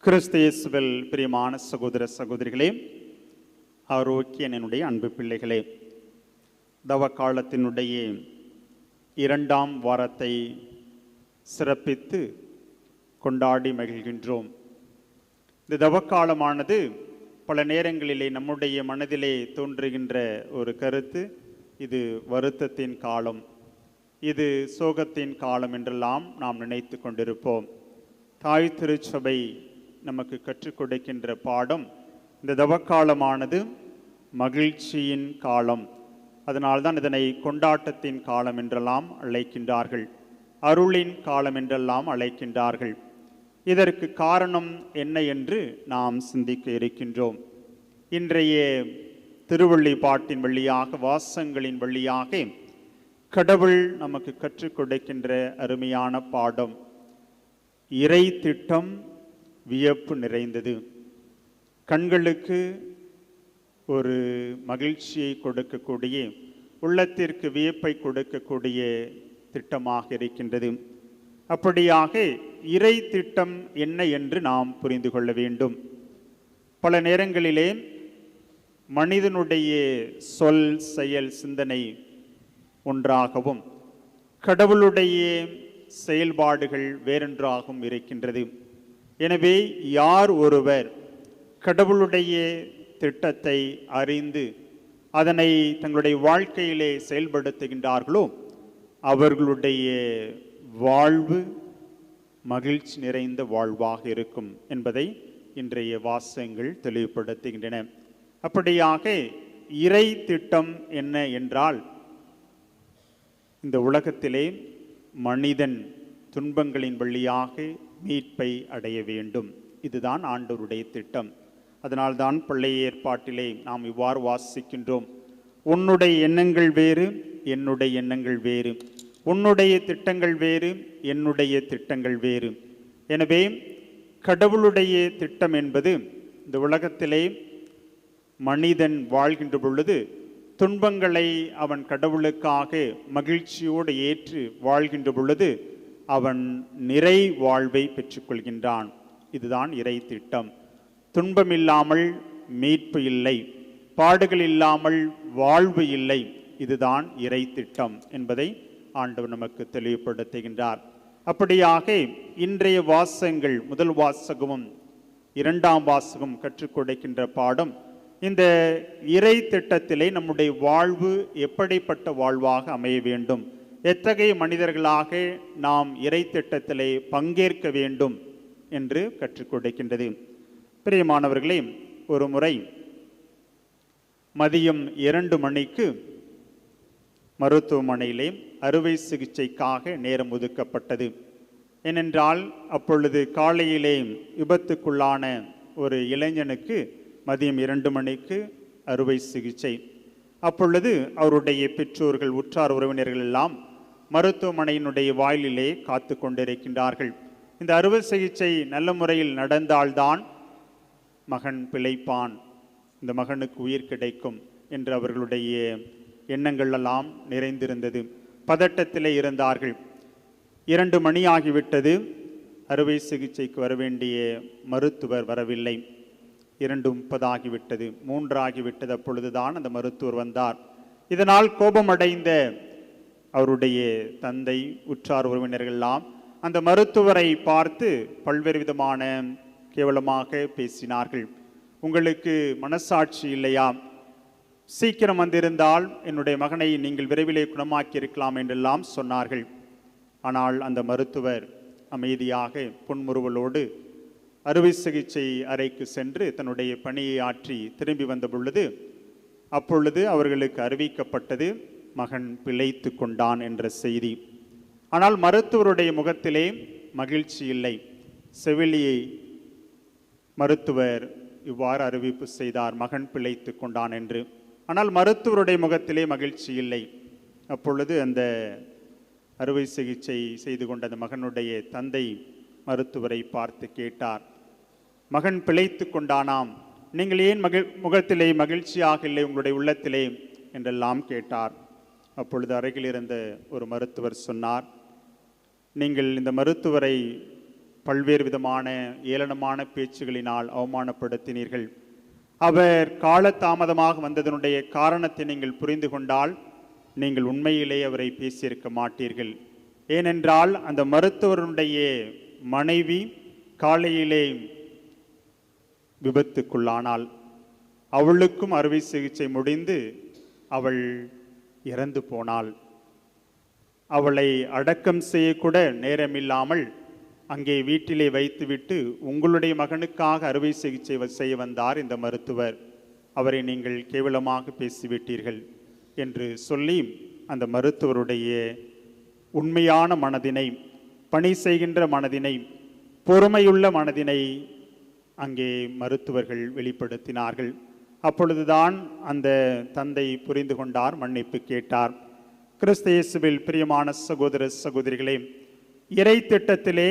கிறிஸ்து இயேசுவில் பிரியமான சகோதர சகோதரிகளே, ஆரோக்கியனுடைய அன்பு பிள்ளைகளே, தவ காலத்தினுடைய 2ஆம் வாரத்தை சிறப்பித்து கொண்டாடி மகிழ்கின்றோம். இந்த தவக்காலமானது பல நேரங்களிலே நம்முடைய மனதிலே தோன்றுகின்ற ஒரு கருத்து, இது வருத்தத்தின் காலம், இது சோகத்தின் காலம் என்றெல்லாம் நாம் நினைத்து கொண்டிருப்போம். தாய் திருச்சபை நமக்கு கற்றுக் கொடுக்கின்ற பாடம், இந்த தவக்காலமானது மகிழ்ச்சியின் காலம். அதனால்தான் இதனை கொண்டாட்டத்தின் காலம் என்றெல்லாம் அழைக்கின்றார்கள், அருளின் காலம் என்றெல்லாம் அழைக்கின்றார்கள். இதற்கு காரணம் என்ன என்று நாம் சிந்திக்க இருக்கின்றோம். இன்றைய திருவள்ளி பாட்டின் வழியாக, வாசகங்களின் வழியாக கடவுள் நமக்கு கற்றுக் கொடுக்கின்ற அருமையான பாடம், இறை திட்டம் வியப்பு நிறைந்தது. கண்களுக்கு ஒரு மகிழ்ச்சியை கொடுக்கக்கூடிய, உள்ளத்திற்கு வியப்பை கொடுக்கக்கூடிய திட்டமாக இருக்கின்றது. அப்படியாக இறை திட்டம் என்ன என்று நாம் புரிந்து கொள்ள வேண்டும். பல நேரங்களிலே மனிதனுடைய சொல், செயல், சிந்தனை ஒன்றாகவும் கடவுளுடைய செயல்பாடுகள் வேறொன்றாகவும் இருக்கின்றது. எனவே யார் ஒருவர் கடவுளுடைய திட்டத்தை அறிந்து அதனை தங்களுடைய வாழ்க்கையிலே செயல்படுத்துகின்றார்களோ அவர்களுடைய வாழ்வு மகிழ்ச்சி நிறைந்த வாழ்வாக இருக்கும் என்பதை இன்றைய வாசகங்கள் தெளிவுபடுத்துகின்றன. அப்படியாக இறை திட்டம் என்ன என்றால், இந்த உலகத்திலே மனிதன் துன்பங்களின் வழியாக மீட்பை அடைய வேண்டும். இதுதான் ஆண்டவருடைய திட்டம். அதனால்தான் பழைய ஏற்பாட்டிலே நாம் இவ்வாறு வாசிக்கின்றோம், உன்னுடைய எண்ணங்கள் வேறு, என்னுடைய எண்ணங்கள் வேறு, உன்னுடைய திட்டங்கள் வேறு, என்னுடைய திட்டங்கள் வேறு. எனவே கடவுளுடைய திட்டம் என்பது, இந்த உலகத்திலே மனிதன் வாழ்கின்ற பொழுது துன்பங்களை அவன் கடவுளுக்காக மகிழ்ச்சியோடு ஏற்று வாழ்கின்ற பொழுது அவன் நிறை வாழ்வை பெற்றுக்கொள்கின்றான். இதுதான் இறை திட்டம். துன்பம் இல்லாமல் மீட்பு இல்லை, பாடுகள் இல்லாமல் வாழ்வு இல்லை. இதுதான் இறை திட்டம் என்பதை ஆண்டவர் நமக்கு தெளிவுபடுத்துகின்றார். அப்படியாக இன்றைய வாசகங்கள், முதல் வாசகமும் 2ஆம் வாசகம் கற்றுக் கொடுக்கின்ற பாடம், இந்த இறை திட்டத்திலே நம்முடைய வாழ்வு எப்படிப்பட்ட வாழ்வாக அமைய வேண்டும், எத்தகைய மனிதர்களாக நாம் இறை திட்டத்திலே பங்கேற்க வேண்டும் என்று கற்றுக் கொடுக்கின்றது. பிரியமானவர்களே, ஒரு முறை மதியம் 2 மணிக்கு மருத்துவமனையிலே அறுவை சிகிச்சைக்காக நேரம் ஒதுக்கப்பட்டது. ஏனென்றால் அப்பொழுது காலையிலே விபத்துக்குள்ளான ஒரு இளைஞனுக்கு மதியம் 2 மணிக்கு அறுவை சிகிச்சை. அப்பொழுது அவருடைய பெற்றோர்கள், உற்றார் உறவினர்கள் எல்லாம் மருத்துவமனையினுடைய வாயிலிலே காத்து கொண்டிருக்கின்றார்கள். இந்த அறுவை சிகிச்சை நல்ல முறையில் நடந்தால்தான் மகன் பிழைப்பான், இந்த மகனுக்கு உயிர் கிடைக்கும் என்று அவர்களுடைய எண்ணங்கள் எல்லாம் நிறைந்திருந்தது. பதட்டத்திலே இருந்தார்கள். 2 மணி ஆகிவிட்டது, அறுவை சிகிச்சைக்கு வர வேண்டிய மருத்துவர் வரவில்லை. 2:30 ஆகிவிட்டது, 3 ஆகிவிட்டது. அப்பொழுதுதான் அந்த மருத்துவர் வந்தார். இதனால் கோபமடைந்த அவருடைய தந்தை, உற்றார் உறவினர்கள் எல்லாம் அந்த மருத்துவரை பார்த்து பல்வேறு விதமான கேவலமாக பேசினார்கள். உங்களுக்கு மனசாட்சி இல்லையா? சீக்கிரம் வந்திருந்தால் என்னுடைய மகனை நீங்கள் விரைவிலே குணமாக்கி இருக்கலாம் என்றெல்லாம் சொன்னார்கள். ஆனால் அந்த மருத்துவர் அமைதியாக புன்முறுவலோடு அறுவை சிகிச்சை அறைக்கு சென்று தன்னுடைய பணியை ஆற்றி திரும்பி வந்த பொழுது, அப்பொழுது அவர்களுக்கு அறிவிக்கப்பட்டது, மகன் பிழைத்து கொண்டான் என்ற செய்தி. ஆனால் மருத்துவருடைய முகத்திலே மகிழ்ச்சி இல்லை. செவிலியை மருத்துவர் இவ்வாறு அறிவிப்பு செய்தார், மகன் பிழைத்து கொண்டான் என்று. ஆனால் மருத்துவருடைய முகத்திலே மகிழ்ச்சி இல்லை. அப்பொழுது அந்த அறுவை சிகிச்சை செய்து கொண்ட அந்த மகனுடைய தந்தை மருத்துவரை பார்த்து கேட்டார், மகன் பிழைத்து கொண்டானாம், நீங்கள் ஏன் முகத்திலே மகிழ்ச்சியாக இல்லை உங்களுடைய உள்ளத்திலே என்றெல்லாம் கேட்டார். அப்பொழுது அருகில் இருந்த ஒரு மருத்துவர் சொன்னார், நீங்கள் இந்த மருத்துவரை பல்வேறு விதமான ஏளனமான பேச்சுகளினால் அவமானப்படுத்தினீர்கள். அவர் காலதாமதமாக வந்ததனுடைய காரணத்தை நீங்கள் புரிந்து கொண்டால் நீங்கள் உண்மையிலே அவரை பேசியிருக்க மாட்டீர்கள். ஏனென்றால் அந்த மருத்துவருடைய மனைவி காலையிலே விபத்துக்குள்ளானாள். அவளுக்கும் அறுவை சிகிச்சை முடிந்து அவள் இறந்து போனாள். அவளை அடக்கம் செய்யக்கூட நேரமில்லாமல் அங்கே வீட்டிலே வைத்துவிட்டு உங்களுடைய மகனுக்காக அறுவை சிகிச்சை செய்ய வந்தார் இந்த மருத்துவர், அவரை நீங்கள் கேவலமாக பேசிவிட்டீர்கள் என்று சொல்லி அந்த மருத்துவருடைய உண்மையான மனதினை, பணி செய்கின்ற மனதினை, பொறுமையுள்ள மனதினை அங்கே மருத்துவர்கள் வெளிப்படுத்தினார்கள். அப்பொழுதுதான் அந்த தந்தை புரிந்து கொண்டார், மன்னிப்பு கேட்டார். கிறிஸ்து இயேசுவில் பிரியமான சகோதர சகோதரிகளே, இறை திட்டத்திலே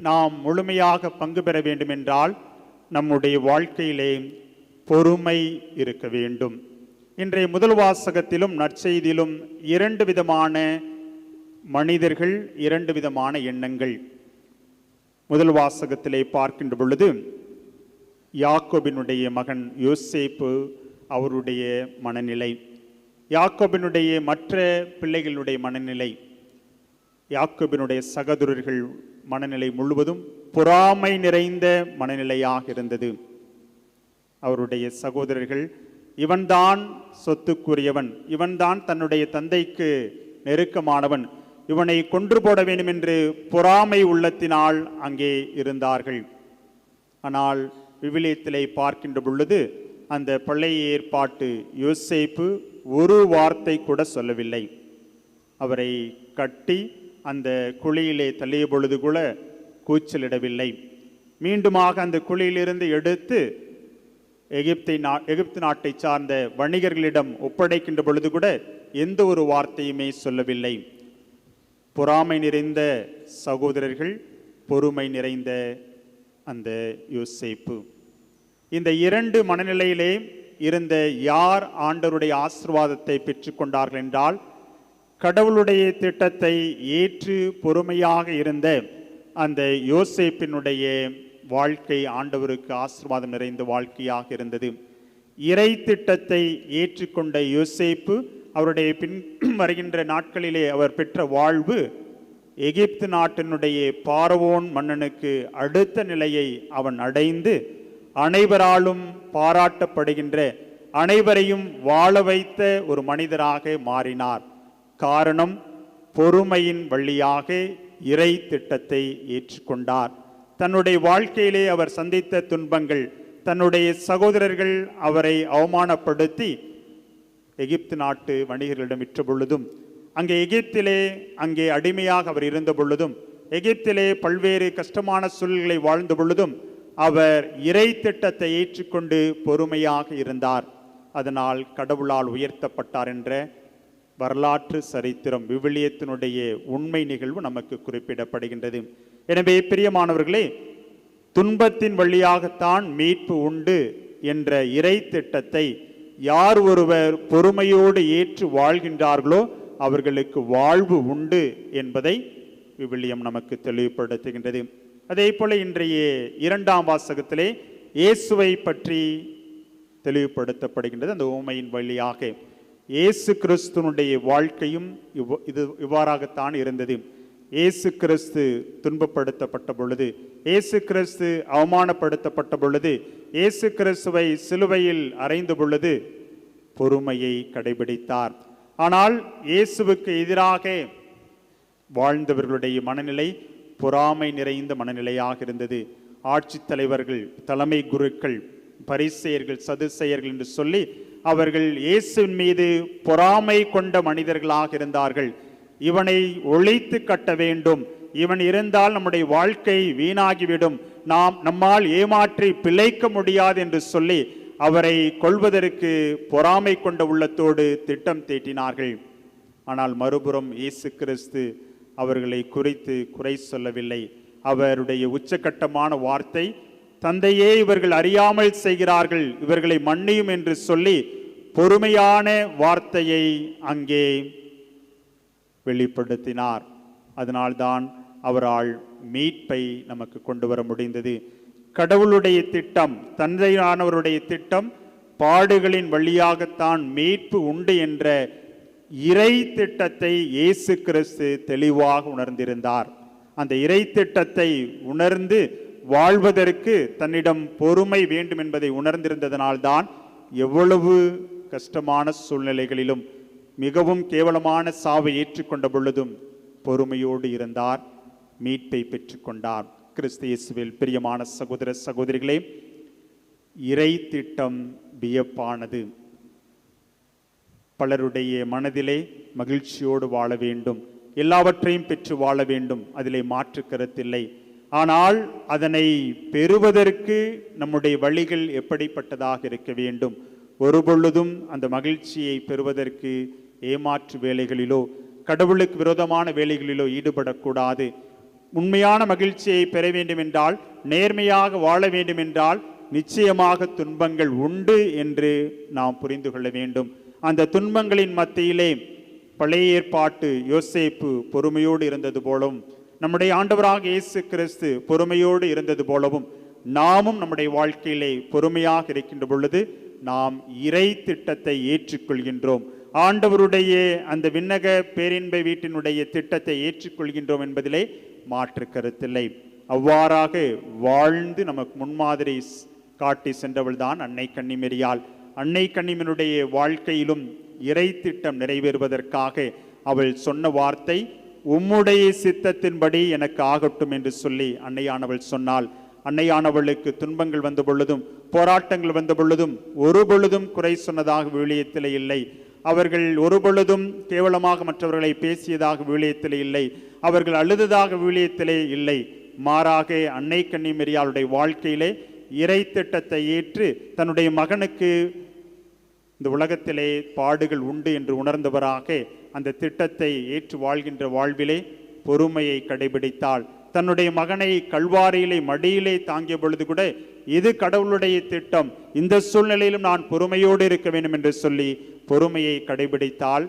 நாம் முழுமையாக பங்கு பெற வேண்டும் என்றால் நம்முடைய வாழ்க்கையிலே பொறுமை இருக்க வேண்டும். இன்றைய முதல் வாசகத்திலும் நற்செய்தியிலும் இரண்டு விதமான மனிதர்கள், இரண்டு விதமான எண்ணங்கள். முதல் வாசகத்திலே பார்க்கின்ற பொழுது யாக்கோபினுடைய மகன் யோசேப்பு அவருடைய மனநிலை, யாக்கோபினுடைய மற்ற பிள்ளைகளுடைய மனநிலை, யாக்கோபினுடைய சகோதரர்கள் மனநிலை முழுவதும் பொறாமை நிறைந்த மனநிலையாக இருந்தது. அவருடைய சகோதரர்கள், இவன்தான் சொத்துக்குரியவன், இவன்தான் தன்னுடைய தந்தைக்கு நெருக்கமானவன், இவனை கொன்று போட வேண்டும் என்று பொறாமை உள்ளத்தினால் அங்கே இருந்தார்கள். ஆனால் விவிலியத்திலே பார்க்கின்ற பொழுது அந்த பழைய ஏற்பாட்டு யோசேப்பு ஒரு வார்த்தை கூட சொல்லவில்லை. அவரை கட்டி அந்த குழியிலே தள்ளிய பொழுது கூட கூச்சலிடவில்லை. மீண்டுமாக அந்த குழியிலிருந்து எடுத்து எகிப்து நாட்டை சார்ந்த வணிகர்களிடம் ஒப்படைக்கின்ற பொழுது கூட எந்த ஒரு வார்த்தையுமே சொல்லவில்லை. பொறாமை நிறைந்த சகோதரர்கள், பொறுமை நிறைந்த அந்த யோசேப்பு, இந்த இரண்டு மனநிலையிலே இருந்த யார் ஆண்டவருடைய ஆசீர்வாதத்தை பெற்றுக்கொண்டார்கள் என்றால், கடவுளுடைய திட்டத்தை ஏற்று பொறுமையாக இருந்த அந்த யோசேப்பினுடைய வாழ்க்கை ஆண்டவருக்கு ஆசீர்வாதம் நிறைந்த வாழ்க்கையாக இருந்தது. இறை திட்டத்தை ஏற்றுக்கொண்ட யோசேப்பு அவருடைய பின் வருகின்ற நாட்களிலே அவர் பெற்ற வாழ்வு எகிப்து நாட்டினுடைய பார்வோன் மன்னனுக்கு அடுத்த நிலையை அவன் அடைந்து அனைவராலும் பாராட்டப்படுகின்ற, அனைவரையும் வாழ வைத்த ஒரு மனிதராக மாறினார். காரணம், பொறுமையின் வழியாக இறை திட்டத்தை ஏற்றுக்கொண்டார். தன்னுடைய வாழ்க்கையிலே அவர் சந்தித்த துன்பங்கள், தன்னுடைய சகோதரர்கள் அவரை அவமானப்படுத்தி எகிப்து நாட்டு வணிகர்களிடம் விற்ற பொழுதும், அங்கே எகிப்திலே அங்கே அடிமையாக அவர் இருந்த பொழுதும், எகிப்திலே பல்வேறு கஷ்டமான சூழல்களை வாழ்ந்த பொழுதும் அவர் இறை திட்டத்தை ஏற்றுக்கொண்டு பொறுமையாக இருந்தார். அதனால் கடவுளால் உயர்த்தப்பட்டார் என்ற வரலாற்று சரித்திரம், விவிலியத்தினுடைய உண்மை நிகழ்வு நமக்கு குறிப்பிடப்படுகின்றது. எனவே பிரியமானவர்களே, துன்பத்தின் வழியாகத்தான் மீட்பு உண்டு என்ற இறை திட்டத்தை யார் ஒருவர் பொறுமையோடு ஏற்று வாழ்கின்றார்களோ அவர்களுக்கு வாழ்வு உண்டு என்பதை விவிலியம் நமக்கு தெளிவுபடுத்துகின்றது. அதே போல இன்றைய இரண்டாம் வாசகத்திலே இயேசுவை பற்றி தெளிவுபடுத்தப்படுகின்றது. அந்த உவமையின் வழியாக இயேசு கிறிஸ்துனுடைய வாழ்க்கையும் இவ்வாறாகத்தான் இருந்தது. இயேசு கிறிஸ்து துன்பப்படுத்தப்பட்ட பொழுது, இயேசு கிறிஸ்து அவமானப்படுத்தப்பட்ட பொழுது, இயேசு கிறிஸ்துவை சிலுவையில் அறைந்த பொழுது பொறுமையை கடைபிடித்தார். ஆனால் இயேசுவுக்கு எதிராக வாழ்ந்தவர்களுடைய மனநிலை பொறாமை நிறைந்த மனநிலையாக இருந்தது. ஆட்சித் தலைவர்கள், தலைமை குருக்கள், பரிசேயர்கள், சதுசேயர்கள் என்று சொல்லி அவர்கள் இயேசுவின் மீது பொறாமை கொண்ட மனிதர்களாக இருந்தார்கள். இவனை ஒழித்து கட்ட வேண்டும், இவன் இருந்தால் நம்முடைய வாழ்க்கை வீணாகிவிடும், நம்மால் ஏமாற்றி பிழைக்க முடியாது என்று சொல்லி அவரை கொல்வதற்கு பொறாமை கொண்ட உள்ளத்தோடு திட்டம் தீட்டினார்கள். ஆனால் மறுபுறம் இயேசு கிறிஸ்து அவர்களை குறித்து குறை சொல்லவில்லை. அவருடைய உச்சகட்டமான வார்த்தை, தந்தையே இவர்கள் அறியாமல் செய்கிறார்கள், இவர்களை மன்னியும் என்று சொல்லி பொறுமையான வார்த்தையை அங்கே வெளிப்படுத்தினார். அதனால்தான் அவரால் மீட்பை நமக்கு கொண்டு வர முடிந்தது. கடவுளுடைய திட்டம், தந்தையானவருடைய திட்டம், பாடுகளின் வழியாகத்தான் மீட்பு உண்டு என்ற இறை திட்டத்தை இயேசு கிறிஸ்து தெளிவாக உணர்ந்திருந்தார். அந்த இறை திட்டத்தை உணர்ந்து வாழ்வதற்கு தன்னிடம் பொறுமை வேண்டும் என்பதை உணர்ந்திருந்ததனால்தான் எவ்வளவு கஷ்டமான சூழ்நிலைகளிலும் மிகவும் கேவலமான சாவை ஏற்றுக்கொண்ட பொழுதும் பொறுமையோடு இருந்தார், மீட்பை பெற்றுக்கொண்டார். கிறிஸ்து இயேசுவில் பிரியமான சகோதர சகோதரிகளே, இறை திட்டம் வியப்பானது. பலருடைய மனதிலே மகிழ்ச்சியோடு வாழ வேண்டும், எல்லாவற்றையும் பெற்று வாழ வேண்டும், அதிலே மாற்று கருத்தில்லை. ஆனால் அதனை பெறுவதற்கு நம்முடைய வழிகள் எப்படிப்பட்டதாக இருக்க வேண்டும்? ஒருபொழுதும் அந்த மகிழ்ச்சியை பெறுவதற்கு ஏமாற்று வேலைகளிலோ கடவுளுக்கு விரோதமான வேலைகளிலோ ஈடுபடக்கூடாது. உண்மையான மகிழ்ச்சியை பெற வேண்டும் என்றால், நேர்மையாக வாழ வேண்டும் என்றால் நிச்சயமாக துன்பங்கள் உண்டு என்று நாம் புரிந்து கொள்ள வேண்டும். அந்த துன்பங்களின் மத்தியிலே பழைய ஏற்பாட்டு யோசேப்பு பொறுமையோடு இருந்தது போலவும், நம்முடைய ஆண்டவராக இயேசு கிறிஸ்து பொறுமையோடு இருந்தது போலவும், நாமும் நம்முடைய வாழ்க்கையிலே பொறுமையாக இருக்கின்ற பொழுது நாம் இறை திட்டத்தை ஏற்றுக்கொள்கின்றோம். ஆண்டவருடைய அந்த விண்ணக பேரின்ப வீட்டினுடைய திட்டத்தை ஏற்றுக்கொள்கின்றோம் என்பதிலே மாற்று கருத்தில்லை. அவ்வாறாக வாழ்ந்து நமக்கு முன்மாதிரி காட்டி சென்றவள் தான் அன்னை கன்னிமரியாள். அன்னை கன்னிமரியுடைய வாழ்க்கையிலும் இறை திட்டம் நிறைவேறுவதற்காக அவள் சொன்ன வார்த்தை, உம்முடைய சித்தத்தின்படி எனக்கு ஆகட்டும் என்று சொல்லி அன்னையானவள் சொன்னாள். அன்னையானவளுக்கு துன்பங்கள் வந்த பொழுதும் போராட்டங்கள் வந்த பொழுதும் ஒரு பொழுதும் குறை சொன்னதாக விவிலியத்திலே இல்லை. அவர்கள் ஒரு பொழுதும் கேவலமாக மற்றவர்களை பேசியதாக விவிலியத்திலே இல்லை. அவர்கள் அழுததாக விவிலியத்திலே இல்லை. மாறாக அன்னை கன்னிமரியாளுடைய வாழ்க்கையிலே இறை திட்டத்தை ஏற்று தன்னுடைய மகனுக்கு இந்த உலகத்திலே பாடுகள் உண்டு என்று உணர்ந்தவராக அந்த திட்டத்தை ஏற்று வாழ்கின்ற வாழ்விலே பொறுமையை கடைபிடித்தாள். தன்னுடைய மகனை கல்வாரியிலே மடியிலே தாங்கிய பொழுது கூட இது கடவுளுடைய திட்டம், இந்த சூழ்நிலையிலும் நான் பொறுமையோடு இருக்க வேண்டும் என்று சொல்லி பொறுமையை கடைபிடித்தால்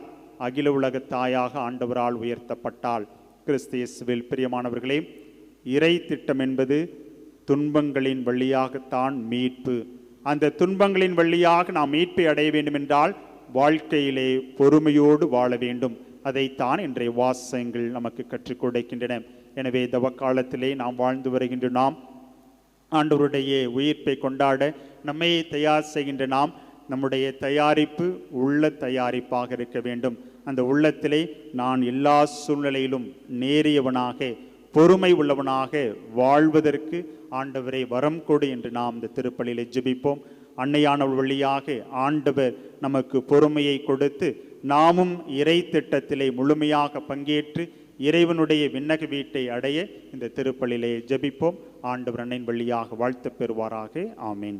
அகில உலக தாயாக ஆண்டவரால் உயர்த்தப்பட்டாள். கிறிஸ்து இயேசுவில் பிரியமானவர்களே, இறை திட்டம் என்பது துன்பங்களின் வழியாகத்தான் மீட்பு. அந்த துன்பங்களின் வழியாக நாம் மீட்பை அடைய வேண்டும் என்றால் வாழ்க்கையிலே பொறுமையோடு வாழ வேண்டும். அதைத்தான் இன்றைய வாசகங்கள் நமக்கு கற்றுக் கொடுக்கின்றன. எனவே தவக்காலத்திலே நாம் வாழ்ந்து வருகின்ற நாம், ஆண்டவருடைய உயிர்ப்பை கொண்டாட நம்மை தயார் செய்கின்ற நாம், நம்முடைய தயாரிப்பு உள்ள தயாரிப்பாக இருக்க வேண்டும். அந்த உள்ளத்திலே நான் எல்லா சூழ்நிலையிலும் நேரியவனாக பொறுமை உள்ளவனாக வாழ்வதற்கு ஆண்டவரை வரம் கொடு என்று நாம் இந்த திருப்பலியிலே ஜெபிப்போம். அன்னையானவள் வழியாக ஆண்டவர் நமக்கு பொறுமையை கொடுத்து நாமும் இறை திட்டத்திலே முழுமையாக பங்கேற்று இறைவனுடைய விண்ணக வீட்டை அடைய இந்த திருப்பலியிலே ஜெபிப்போம். ஆண்டவர் அன்னையின் வழியாக வாழ்த்து பெறுவாராக. ஆமீன்.